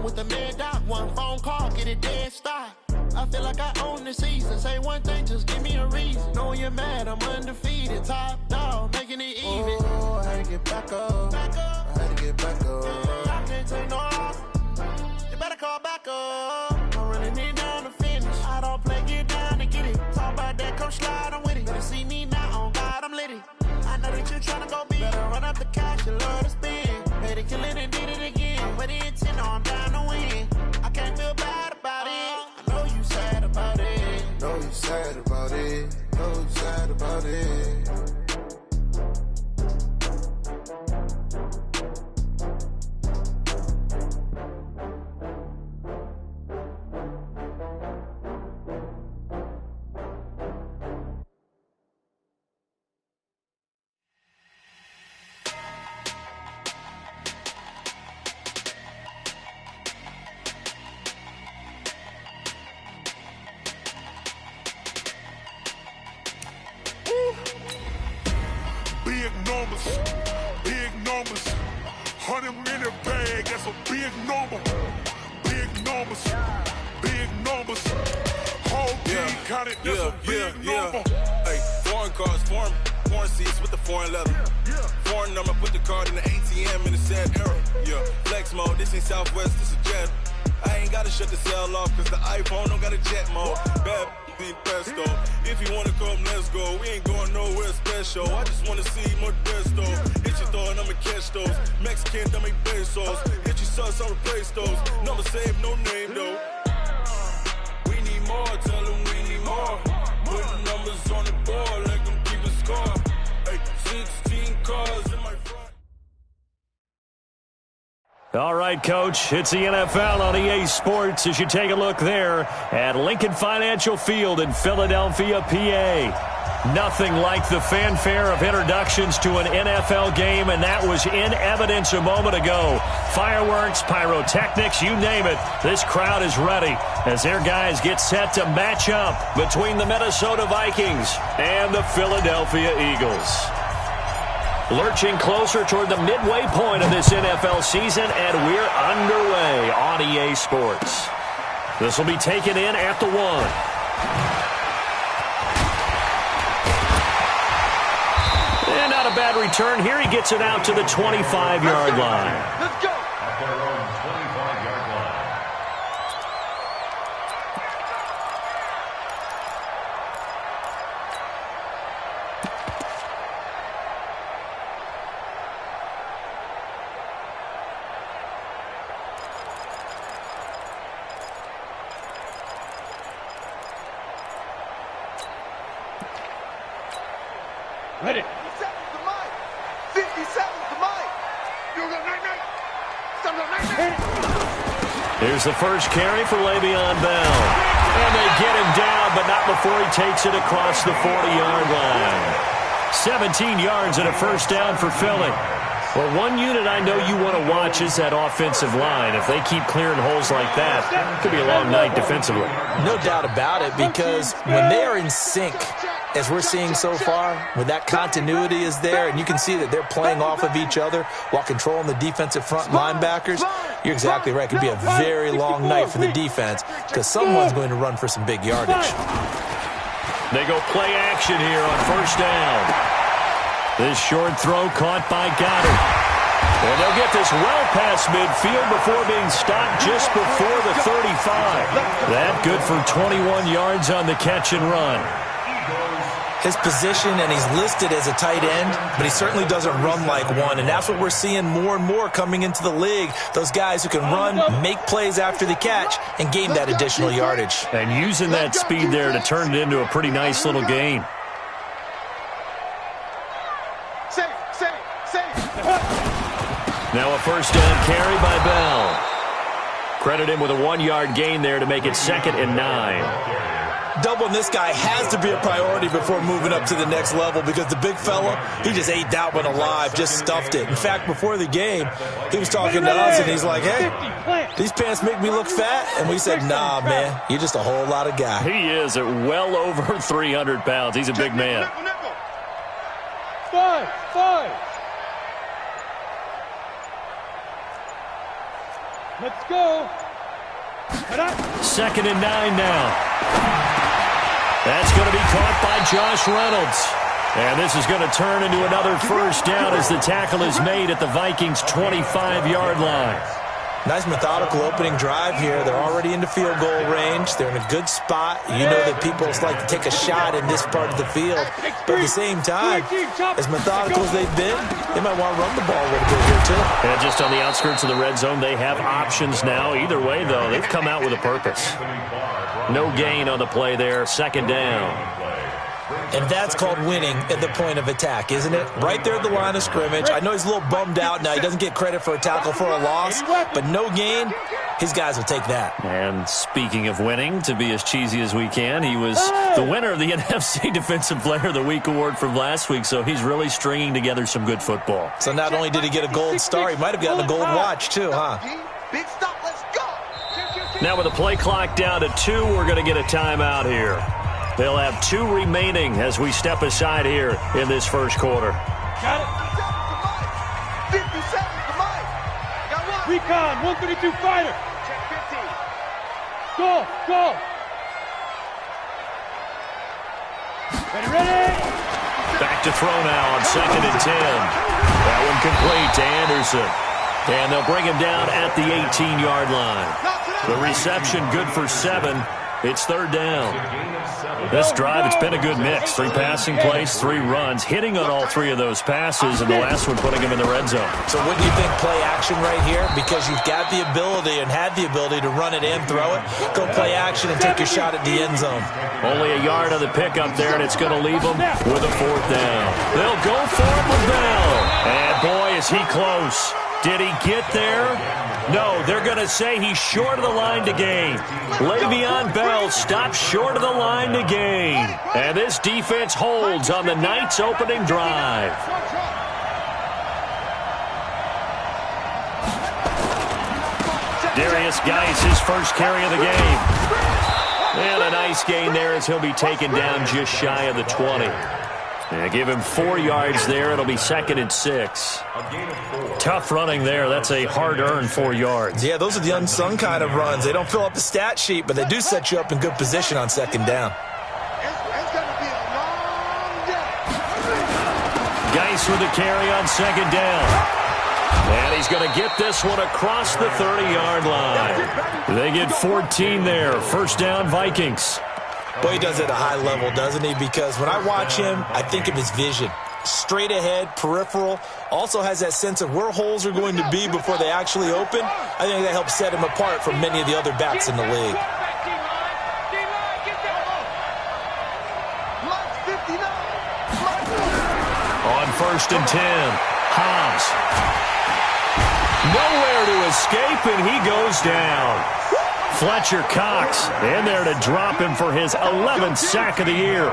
with the mid-doc. One phone call, get it dead stop. I feel like I own the season. Say one thing, just give me a reason. Knowing you're mad, I'm undefeated. Top dog, making it even. Oh, I had to get back up. I had to get back up. I can't take no loss. You better call back up. I'm running it down to finish. I don't play, get down to get it. Talk about that, come slide, I'm with it. Better see me now, on God, I'm litty. I know that you're trying to go big. Better run up the cash, you love to spin. Paid to kill it and did it again. But the intent, I'm down to win. I can't feel bad about it. I know you sad about it. Know you sad about it. Know you sad about it. Big numbers, 100-minute bag, that's a big number. Big numbers, whole team counted, that's a big number. Hey, foreign cars, foreign seats with the foreign leather. Foreign number, put the card in the ATM in the sad era. Yeah, flex mode, this ain't Southwest, this is jet. I ain't gotta shut the cell off, cause the iPhone don't got a jet mode. Bad ain't pesto. If you wanna come, let's go. We ain't going nowhere special. I just wanna see more desto. Hit your throw and I'ma catch those. Mexican, I make pesos. Hit your sauce, I'll replace those. Number save, no name though. We need more, tell them we need more. Put the numbers on the board, let them keep a score. Hey, 16 cars in my front. All right, Coach, it's the NFL on EA Sports as you take a look there at Lincoln Financial Field in Philadelphia, PA. Nothing like the fanfare of introductions to an NFL game, and that was in evidence a moment ago. Fireworks, pyrotechnics, you name it. This crowd is ready as their guys get set to match up between the Minnesota Vikings and the Philadelphia Eagles. Lurching closer toward the midway point of this NFL season, and we're underway on EA Sports. This will be taken in at the 1. And not a bad return here. He gets it out to the 25-yard line. Let's go. Ready. 50 seconds to Mike. 50 seconds to Mike. Here's the first carry for Le'Veon Bell. And they get him down, but not before he takes it across the 40-yard line. 17 yards and a first down for Philly. Well, one unit I know you want to watch is that offensive line. If they keep clearing holes like that, it could be a long night defensively. No doubt about it, because when they are in sync, as we're seeing so far, when that continuity is there, and you can see that they're playing off of each other while controlling the defensive front linebackers, you're exactly right. It could be a very long night for the defense because someone's going to run for some big yardage. They go play action here on first down. This short throw caught by Goddard. And they'll get this well past midfield before being stopped just before the 35. That good for 21 yards on the catch and run. His position, and he's listed as a tight end, but he certainly doesn't run like one, and that's what we're seeing more and more coming into the league. Those guys who can run, make plays after the catch, and gain that additional yardage. And using that speed there to turn it into a pretty nice little gain. Now a first down carry by Bell. Credit him with a 1-yard gain there to make it 2nd and 9. Doubling this guy has to be a priority before moving up to the next level because the big fella, he just ate that one alive, just stuffed it. In fact, before the game, he was talking to us, and he's like, hey, these pants make me look fat? And we said, nah, man, you're just a whole lot of guy. He is at well over 300 pounds. He's a big man. 5. Let's go. Second and 9 now. That's going to be caught by Josh Reynolds. And this is going to turn into another first down as the tackle is made at the Vikings' 25-yard line. Nice methodical opening drive here. They're already into field goal range. They're in a good spot. You know that people like to take a shot in this part of the field. But at the same time, as methodical as they've been, they might want to run the ball a little bit here too. And just on the outskirts of the red zone, they have options now. Either way, though, they've come out with a purpose. No gain on the play there. Second down. And that's called winning at the point of attack, isn't it? Right there at the line of scrimmage. I know he's a little bummed out now. He doesn't get credit for a tackle for a loss, but no gain, his guys will take that. And speaking of winning, to be as cheesy as we can, he was the winner of the NFC Defensive Player of the Week award from last week, so he's really stringing together some good football. So not only did he get a gold star, he might have gotten a gold watch too, huh? Big stop, let's go. Now with the play clock down to 2, we're going to get a timeout here. They'll have 2 remaining as we step aside here in this first quarter. Got it. 57 to Mike. Got one. Recon, 132 fighter. Check 15. Go, go. Ready. Back to throw now on second and 10. That one complete to Anderson. And they'll bring him down at the 18-yard line. The reception good for 7. It's third down. This drive, it's been a good mix. 3 passing plays, 3 runs, hitting on all 3 of those passes, and the last one putting him in the red zone. So wouldn't you think play action right here? Because you've got the ability and had the ability to run it and throw it. Go play action and take your shot at the end zone. Only a yard on the pickup there, and it's going to leave them with a 4th down. They'll go for it with Bell. And boy, is he close. Did he get there? No, they're going to say he's short of the line to gain. Le'Veon Bell stops short of the line to gain. And this defense holds on the night's opening drive. Darius Geis, his first carry of the game. And a nice gain there as he'll be taken down just shy of the 20. And give him 4 yards there. It'll be second and 6. Tough running there. That's a hard-earned 4 yards. Yeah, those are the unsung kind of runs. They don't fill up the stat sheet, but they do set you up in good position on second down. It's going to be a long day. Geis with a carry on second down. And he's going to get this one across the 30-yard line. They get 14 there. First down, Vikings. Boy, he does it at a high level, doesn't he? Because when I watch him, I think of his vision. Straight ahead, peripheral, also has that sense of where holes are going to be before they actually open. I think that helps set him apart from many of the other backs in the league. On first and 10, Hobbs. Nowhere to escape, and he goes down. Fletcher Cox in there to drop him for his 11th sack of the year.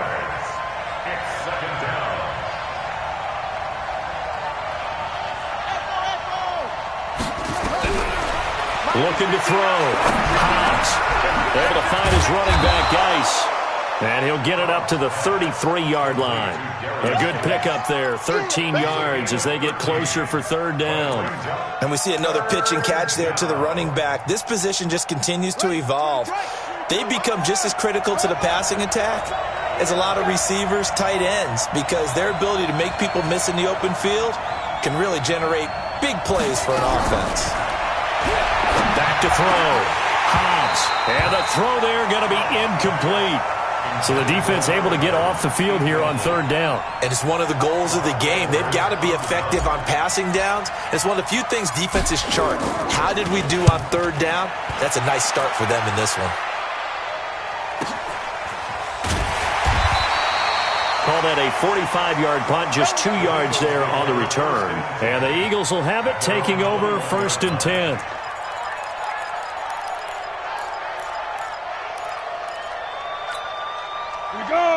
Looking to throw. Hobbs able to find his running back, Geis. And he'll get it up to the 33-yard line. A good pickup there, 13 yards as they get closer for third down. And we see another pitch and catch there to the running back. This position just continues to evolve. They become just as critical to the passing attack as a lot of receivers, tight ends, because their ability to make people miss in the open field can really generate big plays for an offense. Back to throw. Hobbs. And the throw there going to be incomplete. So the defense able to get off the field here on third down. And it's one of the goals of the game. They've got to be effective on passing downs. It's one of the few things defenses chart. How did we do on third down? That's a nice start for them in this one. Call that a 45-yard punt, just 2 yards there on the return. And the Eagles will have it, taking over first and 10.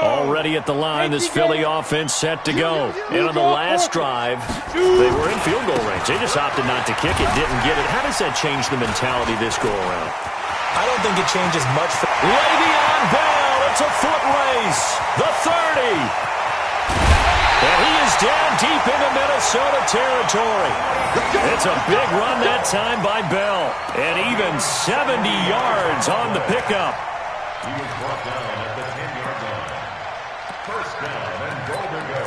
Already at the line, this Philly offense set to go. And on the last drive, they were in field goal range. They just opted not to kick it, didn't get it. How does that change the mentality this go-around? I don't think it changes much. Le'Veon Bell, it's a foot race. The 30. And he is down deep into Minnesota territory. It's a big run that time by Bell. And even 70 yards on the pickup. He was brought down at the 10-yard line. First down and goal to go.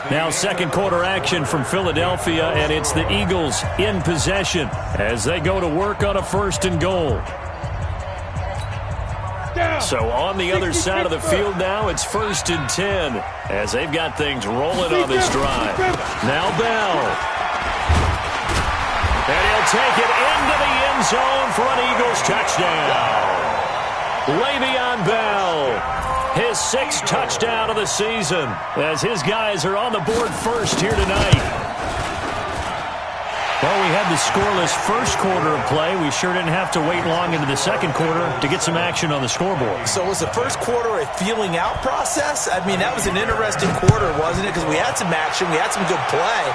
Now second quarter action from Philadelphia, and it's the Eagles in possession as they go to work on a 1st and goal. So on the other side of the field now, it's 1st and 10 as they've got things rolling on this drive. Now Bell. And he'll take it into the end zone for an Eagles touchdown. Le'Veon Bell. His 6th touchdown of the season as his guys are on the board first here tonight. Well, we had the scoreless first quarter of play. We sure didn't have to wait long into the second quarter to get some action on the scoreboard. So was the first quarter a feeling out process? I mean, that was an interesting quarter, wasn't it? Because we had some action, we had some good play,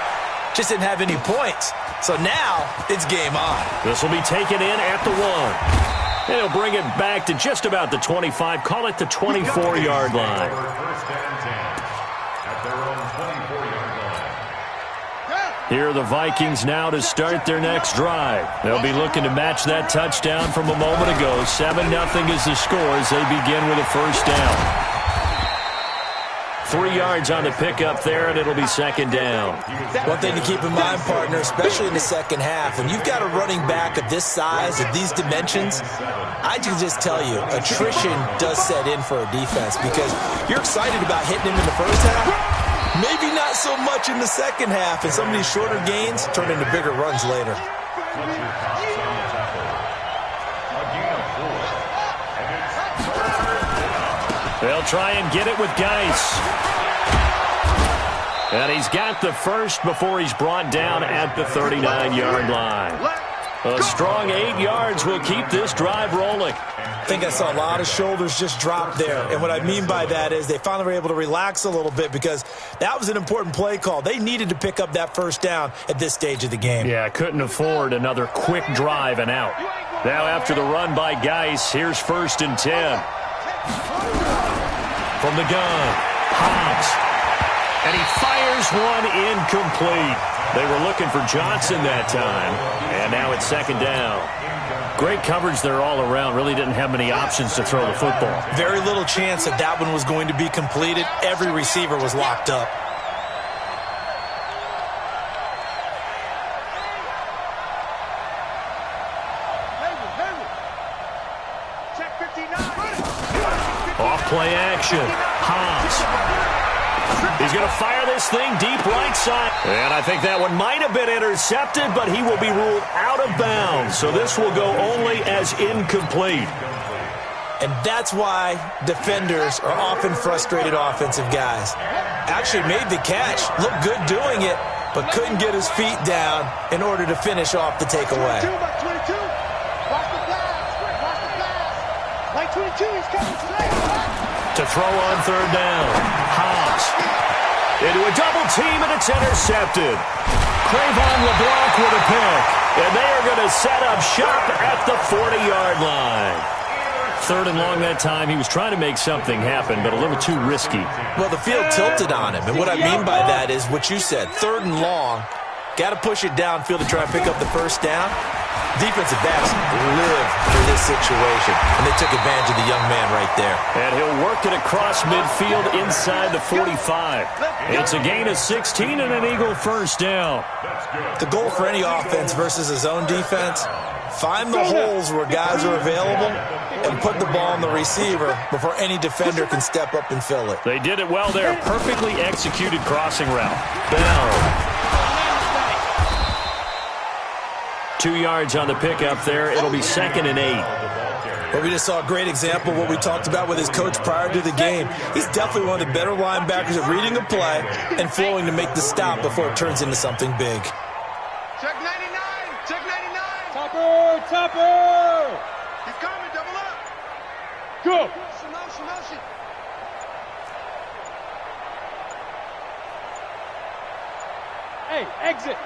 just didn't have any points. So now it's game on. This will be taken in at the 1. And he'll bring it back to just about the 25. Call it the 24-yard line. First and 10 at their own 24-yard line. Here are the Vikings now to start their next drive. They'll be looking to match that touchdown from a moment ago. 7-0 is the score as they begin with a 1st down. 3 yards on the pickup there, and it'll be 2nd down. One thing to keep in mind, partner, especially in the second half, when you've got a running back of this size, of these dimensions, I can just tell you, attrition does set in for a defense because you're excited about hitting him in the first half, maybe not so much in the second half, and some of these shorter gains turn into bigger runs later. They'll try and get it with Geis. And he's got the first before he's brought down at the 39-yard line. A strong 8 yards will keep this drive rolling. I think I saw a lot of shoulders just drop there. And what I mean by that is they finally were able to relax a little bit because that was an important play call. They needed to pick up that 1st down at this stage of the game. Yeah, couldn't afford another quick drive and out. Now after the run by Geis, here's 1st and 10. From the gun, Hobbs. And he fires one incomplete. They were looking for Johnson that time. And now it's 2nd down. Great coverage there all around. Really didn't have many options to throw the football. Very little chance that that one was going to be completed. Every receiver was locked up. Off-play action. Hobbs. He's going to fire this thing deep right side. And I think that one might have been intercepted, but he will be ruled out of bounds. So this will go only as incomplete. And that's why defenders are often frustrated offensive guys. Actually made the catch, looked good doing it, but couldn't get his feet down in order to finish off the takeaway. 22 by 22. Watch the pass. Watch the pass. Like 22, he's coming straight. To throw on 3rd down. Hobbs. Into a double team, and it's intercepted. Cravon LeBlanc with a pick. And they are going to set up shop at the 40-yard line. 3rd and long that time. He was trying to make something happen, but a little too risky. Well, the field tilted on him. And what I mean by that is what you said. 3rd and long. Got to push it downfield to try and pick up the 1st down. Defensive backs live for this situation, and they took advantage of the young man right there. And he'll work it across midfield inside the 45. It's a gain of 16 and an Eagle 1st down. The goal for any offense versus his own defense, find the holes where guys are available and put the ball on the receiver before any defender can step up and fill it. They did it well there. Perfectly executed crossing route. Bell. 2 yards on the pickup there. It'll be 2nd and 8. Well, we just saw a great example of what we talked about with his coach prior to the game. He's definitely one of the better linebackers at reading a play and flowing to make the stop before it turns into something big. Check 99. Check 99. Topper. Topper. He's coming. Double up. Go. Motion. Hey, exit.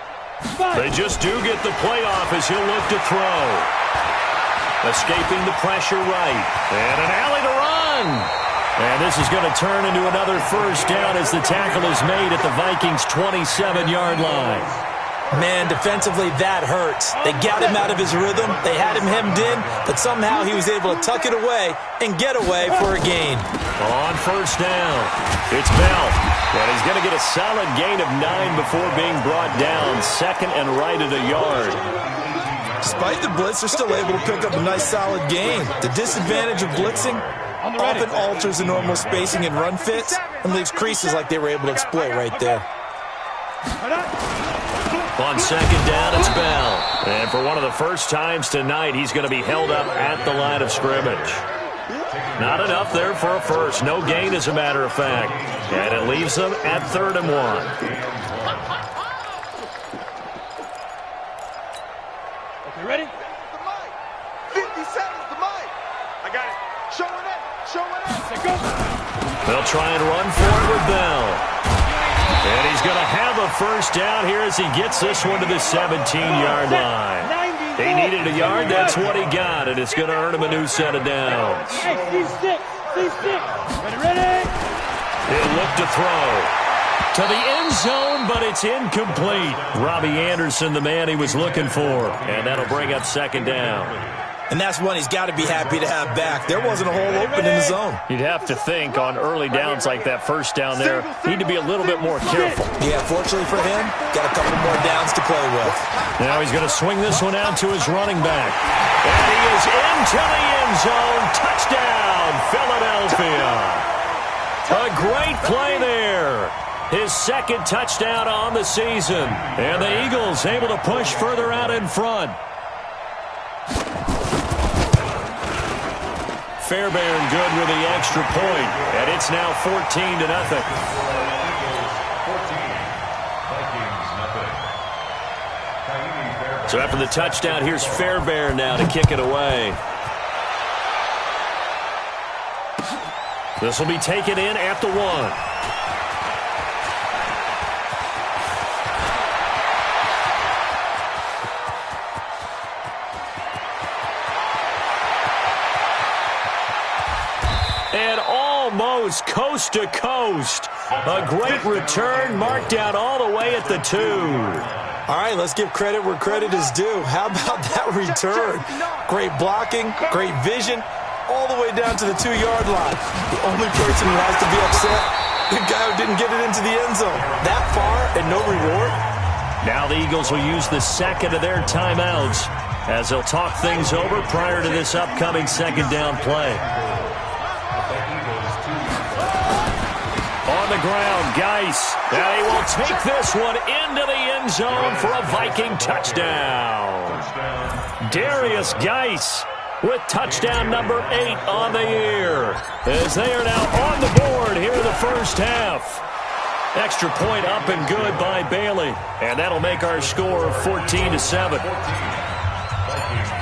They just do get the playoff as he'll look to throw. Escaping the pressure right. And an alley to run. And this is going to turn into another first down as the tackle is made at the Vikings' 27-yard line. Man, defensively, that hurts. They got him out of his rhythm. They had him hemmed in, but somehow he was able to tuck it away and get away for a gain. On first down, it's Bell. And he's going to get a solid gain of 9 before being brought down. Second and right at a yard. Despite the blitz, they're still able to pick up a nice solid gain. The disadvantage of blitzing often alters the normal spacing and run fits and leaves creases like they were able to exploit right there. On second down, it's Bell. And for one of the first times tonight, he's going to be held up at the line of scrimmage. Not enough there for a first. No gain, as a matter of fact. And it leaves them at 3rd and 1. Okay, ready? 50 seconds to Mike. I got it. Showing it. Showing it. Go. They'll try and run for it with Bell. And he's going to have a first down here as he gets this one to the 17-yard line. He needed a yard. That's what he got, and it's going to earn him a new set of downs. Hey, C6. Ready? He'll look to throw to the end zone, but it's incomplete. Robbie Anderson, the man he was looking for, and that'll bring up second down. And that's one he's got to be happy to have back. There wasn't a hole open in the zone. You'd have to think on early downs like that first down there, need to be a little bit more careful. Yeah, fortunately for him, got a couple more downs to play with. Now he's going to swing this one out to his running back. And he is into the end zone. Touchdown, Philadelphia. A great play there. His second touchdown on the season. And the Eagles able to push further out in front. Fairbairn good with the extra point, and it's now 14-0. So after the touchdown, here's Fairbairn now to kick it away. This will be taken in at the 1. And almost coast to coast. A great return marked down all the way at the 2. All right, let's give credit where credit is due. How about that return? Great blocking, great vision, all the way down to the 2-yard line. The only person who has to be upset, the guy who didn't get it into the end zone. That far and no reward? Now the Eagles will use the second of their timeouts as they'll talk things over prior to this upcoming second down play. On the ground, Geis. Now he will take this one into the end zone for a Viking touchdown. Darius Geis with touchdown number 8 on the year, as they are now on the board here in the first half. Extra point up and good by Bailey, and that'll make our score 14-7.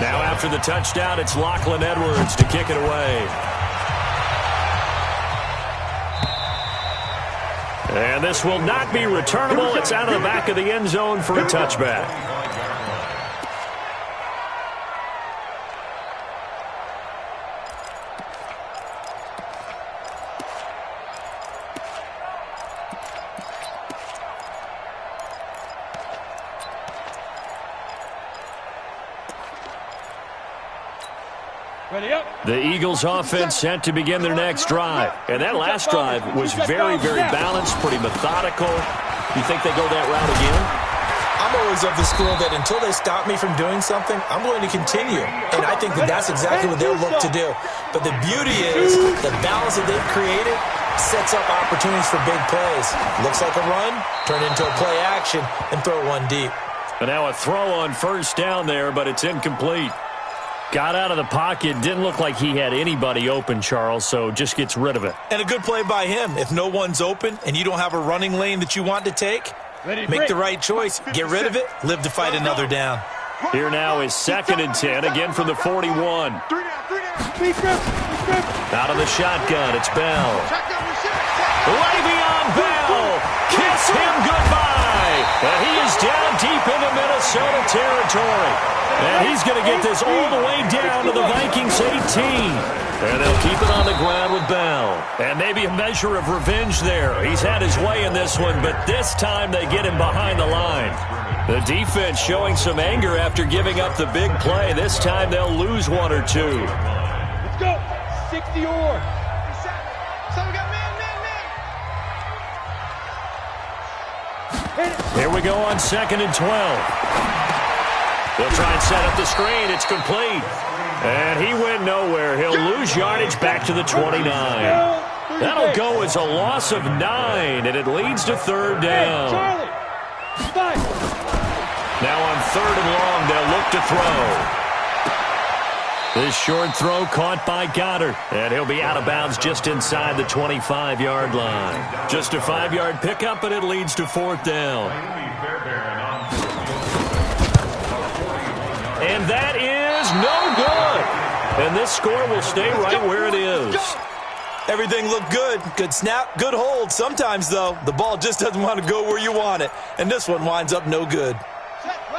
Now after the touchdown, it's Lachlan Edwards to kick it away. And this will not be returnable. It's out of the back of the end zone for a touchback. Ready up. The Eagles offense set to begin their next drive. And that last drive was very, very balanced, pretty methodical. You think they go that route again? I'm always of the school that until they stop me from doing something, I'm going to continue. And I think that that's exactly what they'll look to do. But the beauty is the balance that they've created sets up opportunities for big plays. Looks like a run, turn into a play action, and throw one deep. And now a throw on first down there, but it's incomplete. Got out of the pocket, didn't look like he had anybody open, Charles, so just gets rid of it. And a good play by him. If no one's open and you don't have a running lane that you want to take, make the right choice. Get rid of it, live to fight another down. Here now is 2nd and 10, again from the 41. Out of the shotgun, it's Bell. Le'Veon Bell, kiss him goodbye. play. And he is down deep into Minnesota territory. And he's going to get this all the way down to the Vikings 18. And they'll keep it on the ground with Bell. And maybe a measure of revenge there. He's had his way in this one, but this time they get him behind the line. The defense showing some anger after giving up the big play. This time they'll lose one or two. Let's go. 60 or. So we got man. Here we go on 2nd and 12. They'll try and set up the screen. It's complete. And he went nowhere. He'll lose yardage back to the 29. That'll go as a loss of 9, and it leads to 3rd down. Now on 3rd and long, they'll look to throw. This short throw caught by Goddard, and he'll be out of bounds just inside the 25-yard line. Just a 5-yard pickup, and it leads to 4th down. And that is no good. And this score will stay right where it is. Everything looked good. Good snap, good hold. Sometimes, though, the ball just doesn't want to go where you want it. And this one winds up no good.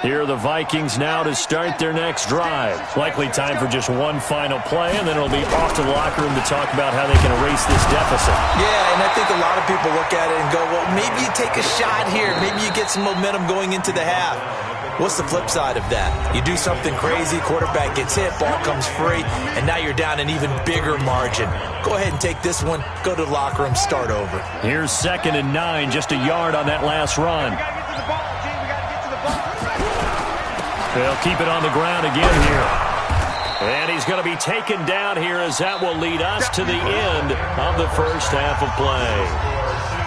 Here are the Vikings now to start their next drive. Likely time for just one final play, and then it'll be off to the locker room to talk about how they can erase this deficit. Yeah, and I think a lot of people look at it and go, well, maybe you take a shot here. Maybe you get some momentum going into the half. What's the flip side of that? You do something crazy, quarterback gets hit, ball comes free, and now you're down an even bigger margin. Go ahead and take this one, go to the locker room, start over. Here's 2nd and 9, just a yard on that last run. They'll keep it on the ground again here. And he's going to be taken down here as that will lead us to the end of the first half of play.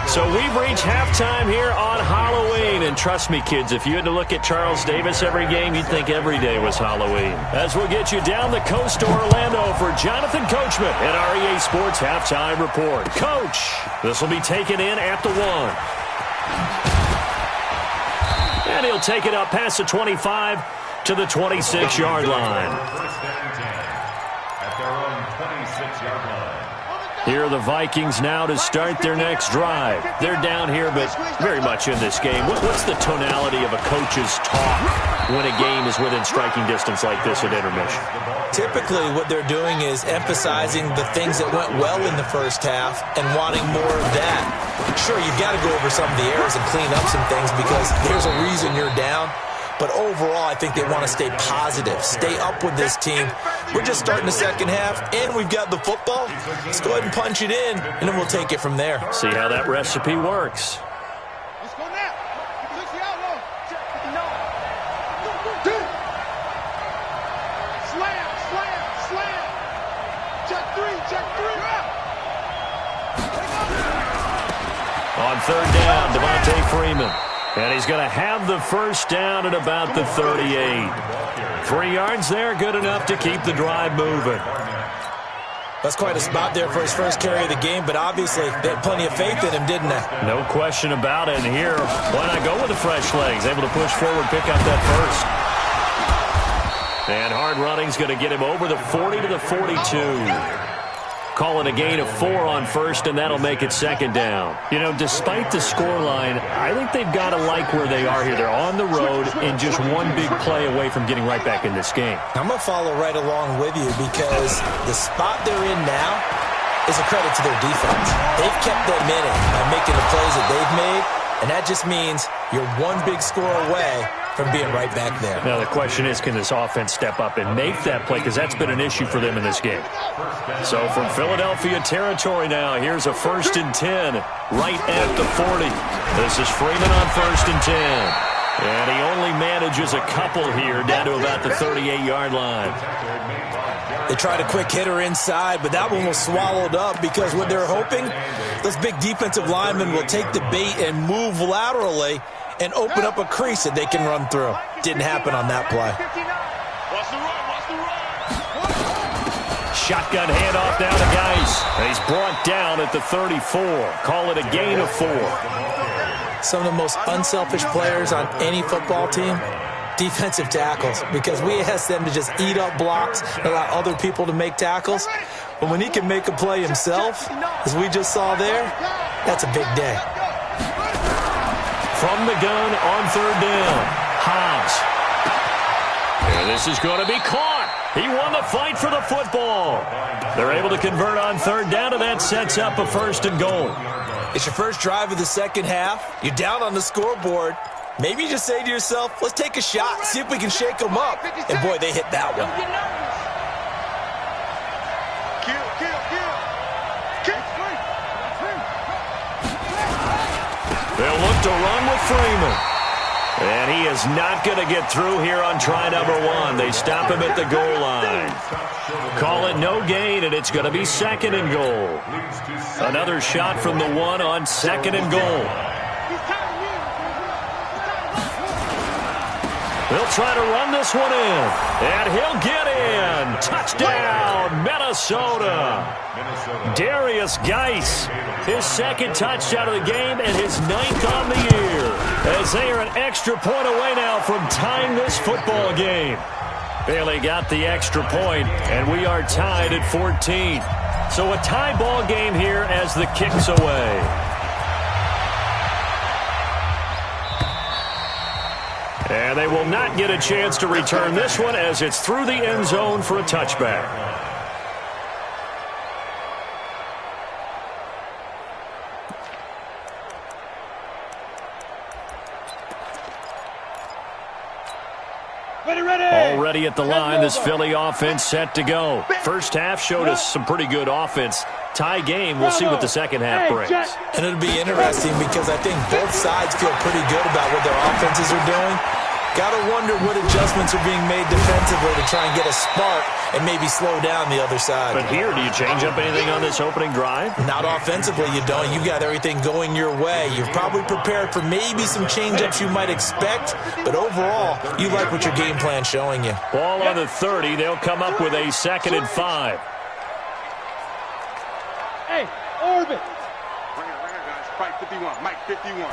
So we've reached halftime here on Halloween. And trust me, kids, if you had to look at Charles Davis every game, you'd think every day was Halloween. As we'll get you down the coast to Orlando for Jonathan Coachman at our EA Sports Halftime Report. Coach, this will be taken in at the 1. And he'll take it up past the 25 to the 26-yard line. At their own 26-yard line. Here are the Vikings now to start their next drive. They're down here, but very much in this game. What's the tonality of a coach's talk when a game is within striking distance like this at intermission? Typically, what they're doing is emphasizing the things that went well in the first half and wanting more of that. Sure, you've got to go over some of the errors and clean up some things because there's a reason you're down. But overall, I think they want to stay positive, stay up with this team. We're just starting the second half, and we've got the football. Let's go ahead and punch it in, and then we'll take it from there. See how that recipe works. Let's go now. Let's the outlaw. Slam. Check three. On 3rd down, Devontae Freeman. And he's going to have the first down at about the 38. 3 yards there, good enough to keep the drive moving. That's quite a spot there for his first carry of the game, but obviously they had plenty of faith in him, didn't they? No question about it. And here, why not go with the fresh legs? Able to push forward, pick up that first. And hard running's going to get him over the 40 to the 42. Call it a gain of 4 on first, and that'll make it 2nd down. You know, despite the scoreline, I think they've got to like where they are here. They're on the road and just one big play away from getting right back in this game. I'm going to follow right along with you because the spot they're in now is a credit to their defense. They've kept them in it by making the plays that they've made, and that just means you're one big score away from being right back there. Now, the question is, can this offense step up and make that play? Because that's been an issue for them in this game. So from Philadelphia territory now, here's a 1st and 10 right at the 40. This is Freeman on 1st and 10. And he only manages a couple here down to about the 38-yard line. They tried a quick hitter inside, but that one was swallowed up because what they're hoping, those big defensive linemen will take the bait and move laterally and open up a crease that they can run through. Didn't happen on that play. Shotgun handoff now to Geis. And he's brought down at the 34. Call it a gain of 4. Some of the most unselfish players on any football team, defensive tackles, because we ask them to just eat up blocks and allow other people to make tackles. But when he can make a play himself, as we just saw there, that's a big day. from the gun on third down. Hobbs. And this is going to be caught. He won the fight for the football. They're able to convert on third down, and that sets up a 1st and goal. It's your first drive of the second half. You're down on the scoreboard. Maybe you just say to yourself, let's take a shot, see if we can shake them up. And, boy, they hit that one. They'll look to run with Freeman. And he is not going to get through here on try number 1. They stop him at the goal line. Call it no gain, and it's going to be 2nd and goal. Another shot from the 1 on 2nd and goal. They'll try to run this one in, and he'll get in. Touchdown, Minnesota. Darius Geis, his 2nd touchdown of the game and his 9th on the year, as they are an extra point away now from tying this football game. Bailey got the extra point, and we are tied at 14. So a tie ball game here as the kick's away. And they will not get a chance to return this one as it's through the end zone for a touchback. Already at the line, this Philly offense set to go. First half showed us some pretty good offense. Tie game, we'll see what the second half brings. And it'll be interesting because I think both sides feel pretty good about what their offenses are doing. Got to wonder what adjustments are being made defensively to try and get a spark and maybe slow down the other side. But here, do you change up anything on this opening drive? Not offensively, you don't. You got everything going your way. You've probably prepared for maybe some change-ups you might expect, but overall, you like what your game plan's showing you. Ball on the 30. They'll come up with a 2nd and 5. Hey, orbit. Bring it, guys. Mike 51. Mike 51.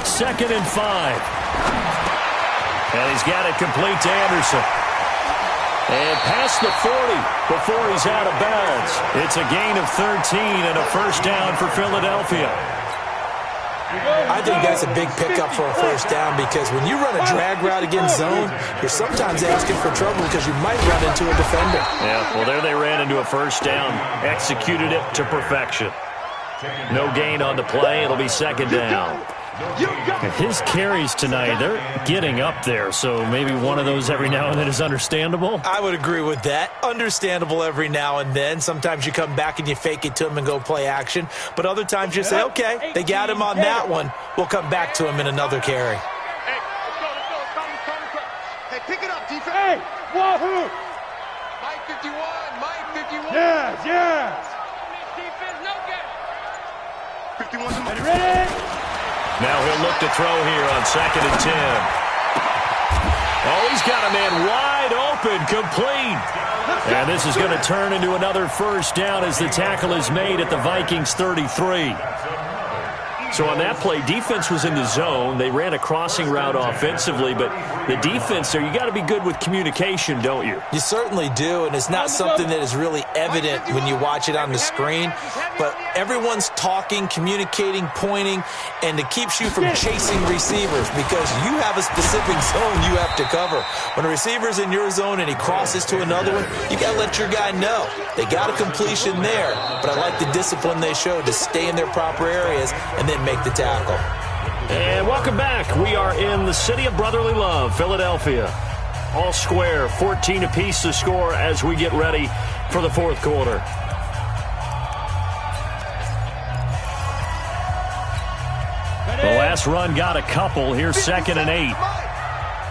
2nd and 5. And he's got it complete to Anderson. And past the 40 before he's out of bounds. It's a gain of 13 and a 1st down for Philadelphia. I think that's a big pickup for a 1st down because when you run a drag route against zone, you're sometimes asking for trouble because you might run into a defender. Yeah, well, there they ran into a 1st down. Executed it to perfection. No gain on the play. It'll be 2nd down. His carries tonight, they're getting up there, so maybe one of those every now and then is understandable. I would agree with that. Understandable every now and then. Sometimes you come back and you fake it to him and go play action, but other times you say, okay, they got him on that one. We'll come back to him in another carry. Hey, let's go. Come. Hey, pick it up, defense. Hey, wahoo! Mike 51, Mike 51. Yes. Defense, no good. 51's Ready? Now he'll look to throw here on 2nd and 10. Oh, he's got a man wide open, complete. And this is going to turn into another 1st down as the tackle is made at the Vikings 33. So on that play, defense was in the zone. They ran a crossing route offensively, but the defense there, you got to be good with communication, don't you? You certainly do, and it's not something that is really evident when you watch it on the screen, but everyone's talking, communicating, pointing, and it keeps you from chasing receivers because you have a specific zone you have to cover. When a receiver's in your zone and he crosses to another one, you got to let your guy know. They got a completion there, but I like the discipline they showed to stay in their proper areas and then make the tackle. And welcome back. We are in the city of brotherly love, Philadelphia. All square, 14 apiece to score as we get ready for the 4th quarter. The last run got a couple. Here's 2nd and 8.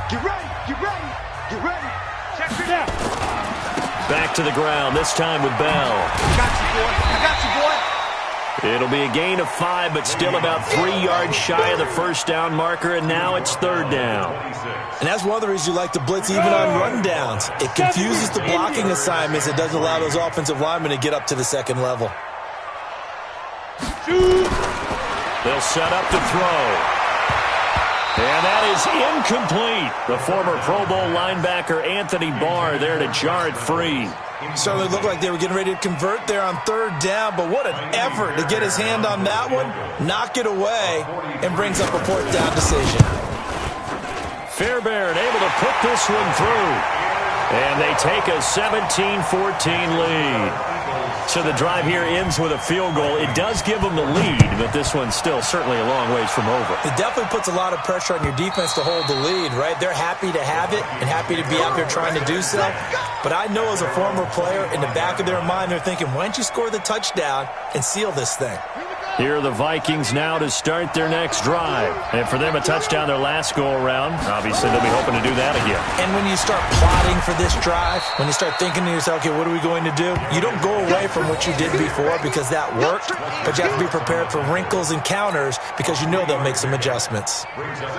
Get ready. Check it out. Back to the ground, this time with Bell. I got you, boy. It'll be a gain of 5, but still about 3 yards shy of the 1st down marker, and now it's 3rd down. And that's one of the reasons you like to blitz even on rundowns. It confuses the blocking assignments. It doesn't allow those offensive linemen to get up to the 2nd level. They'll set up to throw. And that is incomplete. The former Pro Bowl linebacker Anthony Barr there to jar it free. Certainly looked like they were getting ready to convert there on third down, but what an effort to get his hand on that one, knock it away, and brings up a fourth down decision. Fairbairn able to put this one through. And they take a 17-14 lead. So the drive here ends with a field goal. It does give them the lead, but this one's still certainly a long ways from over. It definitely puts a lot of pressure on your defense to hold the lead, right? They're happy to have it and happy to be out there trying to do so. But I know as a former player, in the back of their mind, they're thinking, why don't you score the touchdown and seal this thing? Here are the Vikings now to start their next drive. And for them, a touchdown their last go-around. Obviously, they'll be hoping to do that again. And when you start plotting for this drive, when you start thinking to yourself, okay, what are we going to do? You don't go away from what you did before because that worked, but you have to be prepared for wrinkles and counters because you know they'll make some adjustments.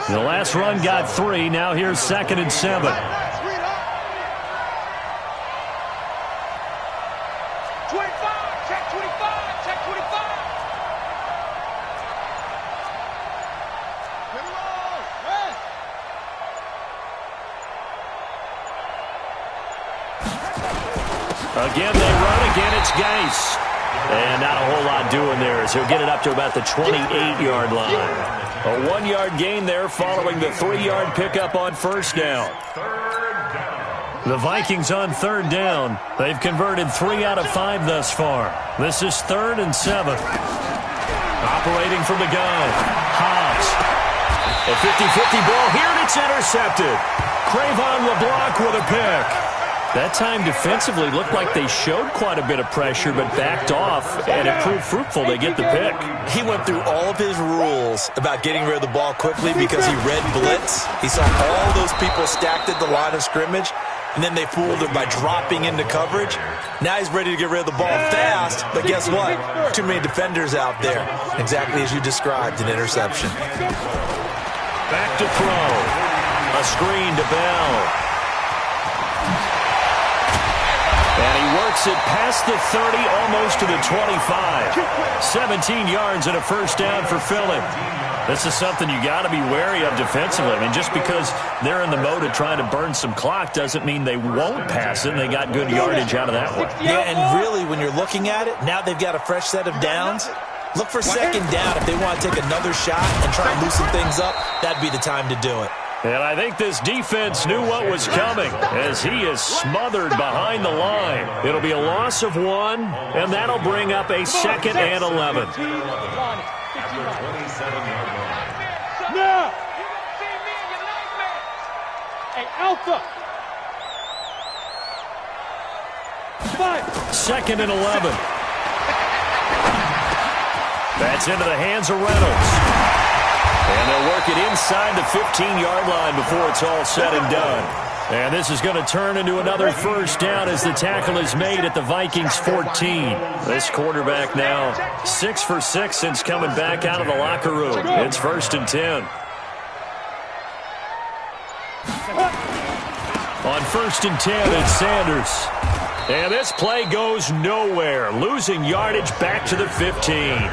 The last run got 3. Now here's 2nd and 7. 25, check 25, check 25. Again, they run. Again, it's Geis. And not a whole lot doing there as he'll get it up to about the 28-yard line. A 1-yard gain there following the 3-yard pickup on first down. The Vikings on third down. They've converted 3 out of 5 thus far. This is 3rd and 7. Operating from the gun. Hobbs. A 50-50 ball here, and it's intercepted. Cravon LeBlanc with a pick. That time defensively looked like they showed quite a bit of pressure but backed off, and it proved fruitful. They get the pick. He went through all of his rules about getting rid of the ball quickly because he read blitz. He saw all those people stacked at the line of scrimmage, and then they fooled him by dropping into coverage. Now he's ready to get rid of the ball fast, but guess what? Too many defenders out there. Exactly as you described, an interception. Back to throw. A screen to Bell. And he works it past the 30, almost to the 25. 17 yards and a first down for Philly. This is something you got to be wary of defensively. I mean, just because they're in the mode of trying to burn some clock doesn't mean they won't pass it. And they got good yardage out of that one. Yeah, and really, when you're looking at it, now they've got a fresh set of downs. Look for second down if they want to take another shot and try and loosen things up. That'd be the time to do it. And I think this defense knew what was coming as he is smothered behind the line. It'll be a loss of 1, and that'll bring up a 2nd and 11. Now! Hey, Alpha! 5. 2nd and 11. That's into the hands of Reynolds. And they'll work it inside the 15-yard line before it's all said and done. And this is going to turn into another first down as the tackle is made at the Vikings 14. This quarterback now 6 for 6 since coming back out of the locker room. It's 1st and 10. On 1st and 10, it's Sanders. And this play goes nowhere. Losing yardage back to the 15.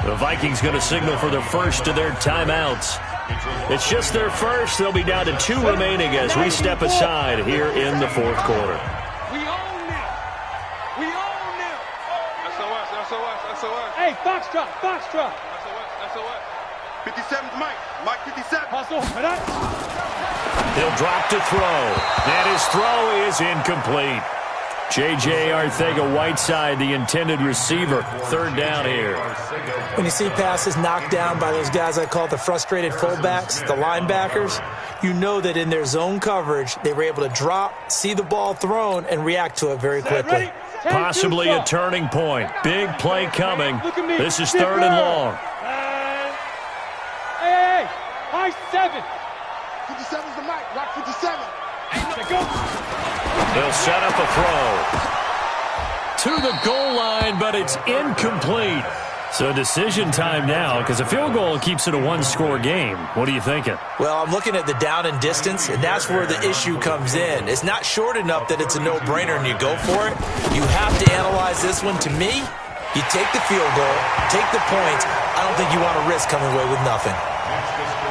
The Vikings going to signal for the first of their timeouts. It's just their first. They'll be down to 2 remaining as we step aside here in the 4th quarter. We own them. We own them. SOS. Hey, Foxtrot. SOS. 57's Mike 57. Hustle. He'll drop to throw. And his throw is incomplete. J.J. Arcega-Whiteside, the intended receiver. 3rd down here. When you see passes knocked down by those guys I call the frustrated fullbacks, the linebackers, you know that in their zone coverage, they were able to drop, see the ball thrown, and react to it very quickly. Possibly a turning point. Big play coming. This is 3rd and long. Hey, high 7. 57's the Mike. Rock 57. They'll set up a throw to the goal line, but it's incomplete. So decision time now because a field goal keeps it a 1-score game. What are you thinking? Well, I'm looking at the down and distance, and that's where the issue comes in. It's not short enough that it's a no-brainer and you go for it. You have to analyze this one. To me, you take the field goal, take the points. I don't think you want to risk coming away with nothing.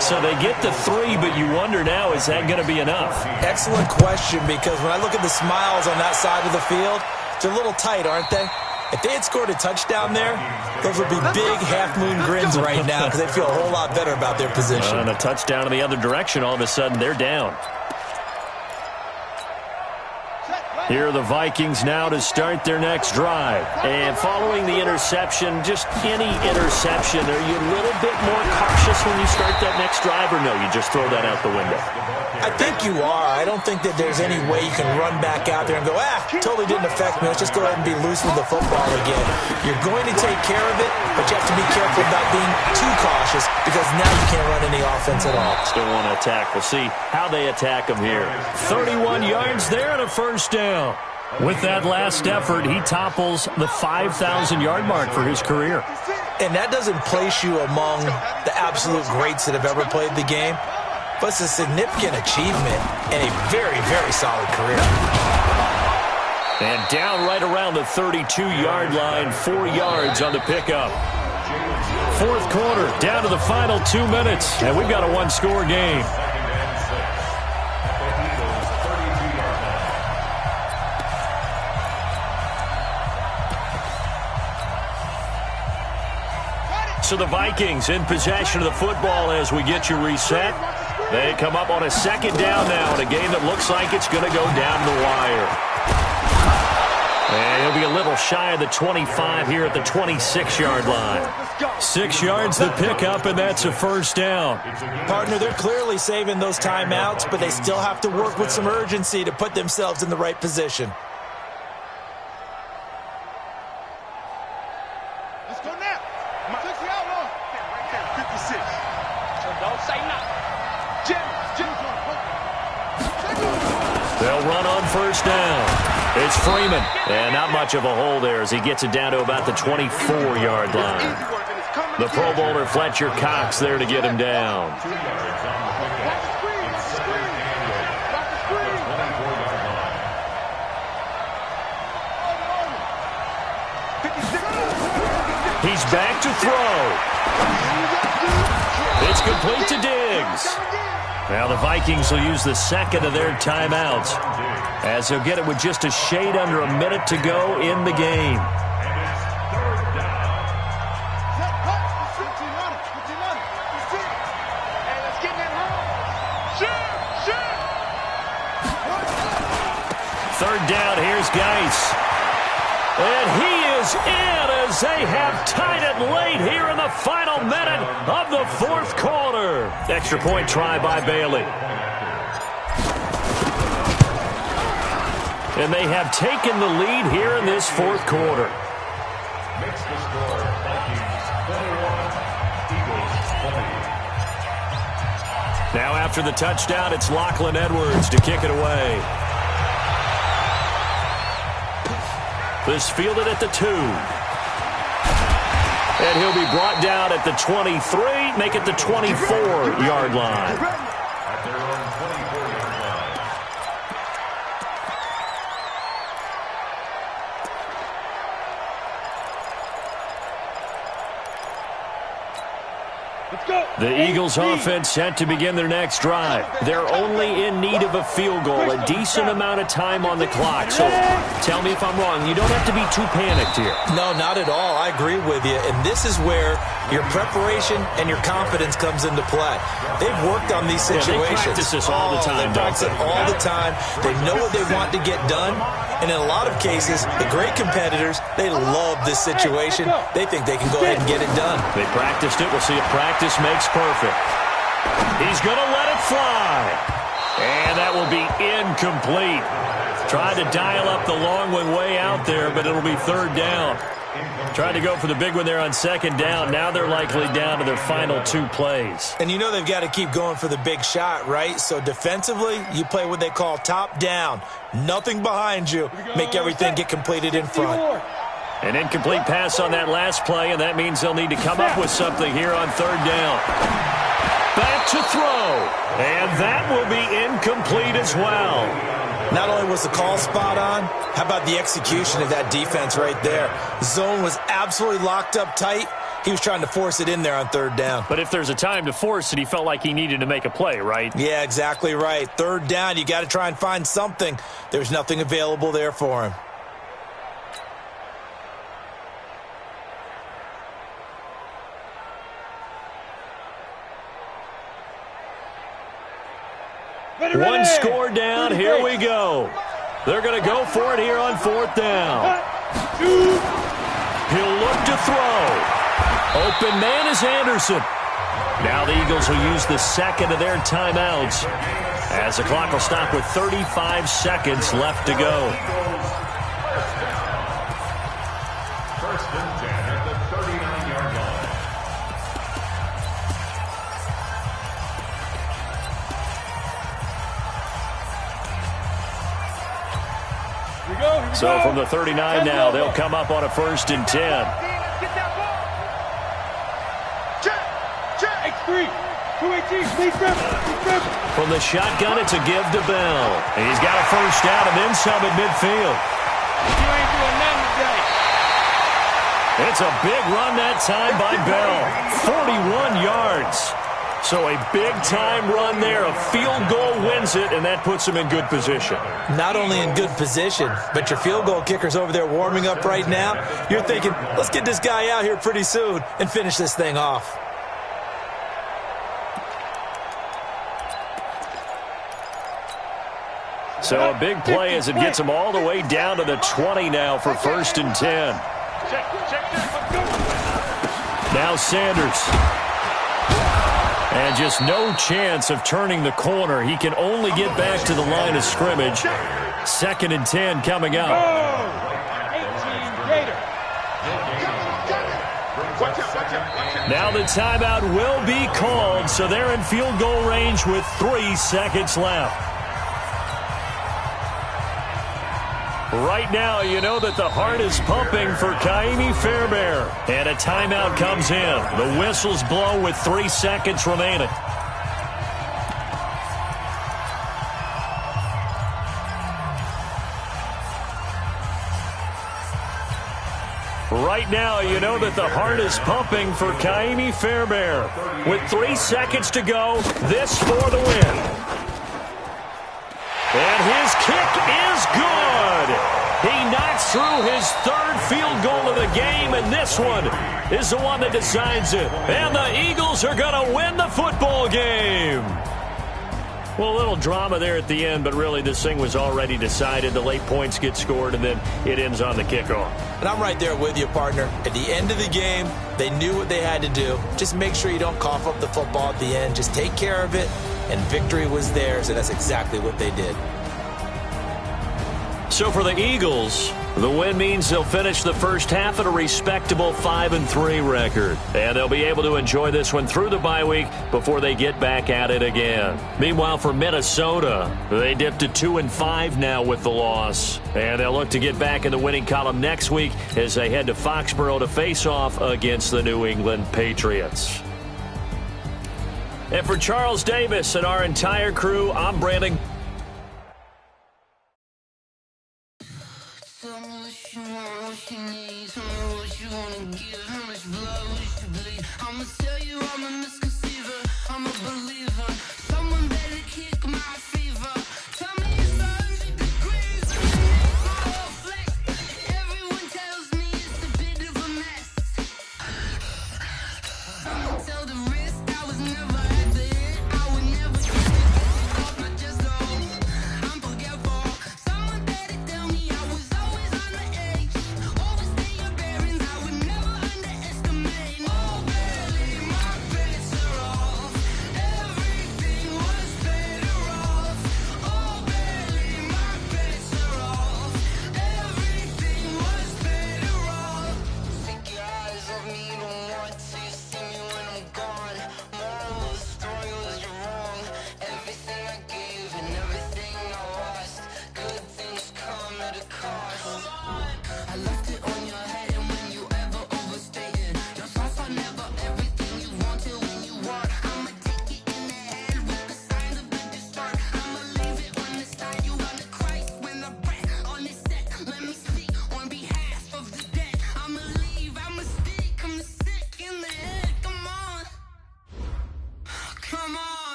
So they get the 3, but you wonder now, is that going to be enough? Excellent question, because when I look at the smiles on that side of the field, they're a little tight, aren't they? If they had scored a touchdown there, those would be big half-moon grins right now because they feel a whole lot better about their position. And a touchdown in the other direction, all of a sudden they're down. Here are the Vikings now to start their next drive. And following the interception, just any interception, are you a little bit more cautious when you start that next drive, or no, you just throw that out the window? I think you are. I don't think that there's any way you can run back out there and go, totally didn't affect me. Let's just go ahead and be loose with the football again. You're going to take care of it, but you have to be careful about being too cautious because now you can't run any offense at all. Still want to attack. We'll see how they attack them here. 31 yards there and a first down. With that last effort, he topples the 5,000-yard mark for his career. And that doesn't place you among the absolute greats that have ever played the game, but it's a significant achievement and a very, very solid career. And down right around the 32-yard line, 4 yards on the pickup. Fourth quarter, down to the final 2 minutes, and we've got a one-score game. So the Vikings in possession of the football as we get you reset. They come up on a second down now in a game that looks like it's going to go down the wire. And he'll be a little shy of the 25 here at the 26-yard line. 6 yards the pickup, and that's a first down. Partner, they're clearly saving those timeouts, but they still have to work with some urgency to put themselves in the right position. Let's go now. Took the outlaw. Right there, 56. So don't say nothing. They'll run on first down. It's Freeman. And not much of a hole there as he gets it down to about the 24-yard line. The Pro Bowler Fletcher Cox there to get him down. He's back to throw. It's complete to Diggs. Now the Vikings will use the second of their timeouts as they'll get it with just a shade under a minute to go in the game. Third down, here's Geis. And he is in as they have tied it late here in the final minute of the fourth quarter. Extra point try by Bailey. And they have taken the lead here in this fourth quarter. Makes the score Vikings 21, Eagles 20. Now after the touchdown, it's Lachlan Edwards to kick it away. This fielded at the 2. And he'll be brought down at the 23, make it the 24-yard line. At their own 24-yard line. The Eagles offense set to begin their next drive. They're only in need of a field goal, a decent amount of time on the clock. So tell me if I'm wrong. You don't have to be too panicked here. No, not at all. I agree with you. And this is where your preparation and your confidence comes into play. They've worked on these situations. They practice this all the time, They practice it all the time. They know what they want to get done. And in a lot of cases, the great competitors, they love this situation. They think they can go ahead and get it done. They practiced it. We'll see if practice makes perfect. He's going to let it fly. And that will be incomplete. Tried to dial up the long one way out there, but it'll be third down. Tried to go for the big one there on second down. Now they're likely down to their final 2 plays. And you know they've got to keep going for the big shot, right? So defensively, you play what they call top down. Nothing behind you. Make everything get completed in front. An incomplete pass on that last play, and that means they'll need to come up with something here on third down. Back to throw. And that will be incomplete as well. Not only was the call spot on, how about the execution of that defense right there? Zone was absolutely locked up tight, He was trying to force it in there on third down. But if there's a time to force it, he felt like he needed to make a play, right? Yeah, exactly right. Third down, you got to try and find something. There's nothing available there for him. One score down, here we go. They're going to go for it here on fourth down. He'll look to throw. Open man is Anderson. Now the Eagles will use the second of their timeouts as the clock will stop with 35 seconds left to go. First and 10 at the 39-yard line. So from the 39 now, they'll come up on a first and 10. Get that ball. Check. X3. 218. Please grab it. From the shotgun, it's a give to Bell. He's got a first down and then some at midfield. You ain't doing nothing today. It's a big run that time by Bell. 41 yards. So a big-time run there. A field goal wins it, and that puts him in good position. Not only in good position, but your field goal kicker's over there warming up right now. You're thinking, let's get this guy out here pretty soon and finish this thing off. So a big play as it gets him all the way down to the 20 now for first and 10. Now Sanders. And just no chance of turning the corner. He can only get back to the line of scrimmage. Second and 10 coming up. 18 Gator. Now the timeout will be called, so they're in field goal range with 3 seconds left. Right now, you know that the heart is pumping for Kaimi Fairbairn. And a timeout comes in. The whistles blow with 3 seconds remaining. Right now, you know that the heart is pumping for Kaimi Fairbairn. With 3 seconds to go, this for the win. And his kick is good. He knocks through his third field goal of the game, and this one is the one that decides it. And the Eagles are going to win the football game. Well, a little drama there at the end, but really this thing was already decided. The late points get scored, and then it ends on the kickoff. And I'm right there with you, partner. At the end of the game, they knew what they had to do. Just make sure you don't cough up the football at the end. Just take care of it, and victory was theirs, and that's exactly what they did. So for the Eagles, the win means they'll finish the first half at a respectable 5-3 record. And they'll be able to enjoy this one through the bye week before they get back at it again. Meanwhile, for Minnesota, they dipped to 2-5 now with the loss. And they'll look to get back in the winning column next week as they head to Foxborough to face off against the New England Patriots. And for Charles Davis and our entire crew, I'm Brandon. I'ma tell you I'm a misconceiver, I'm a believer. Someone better kick my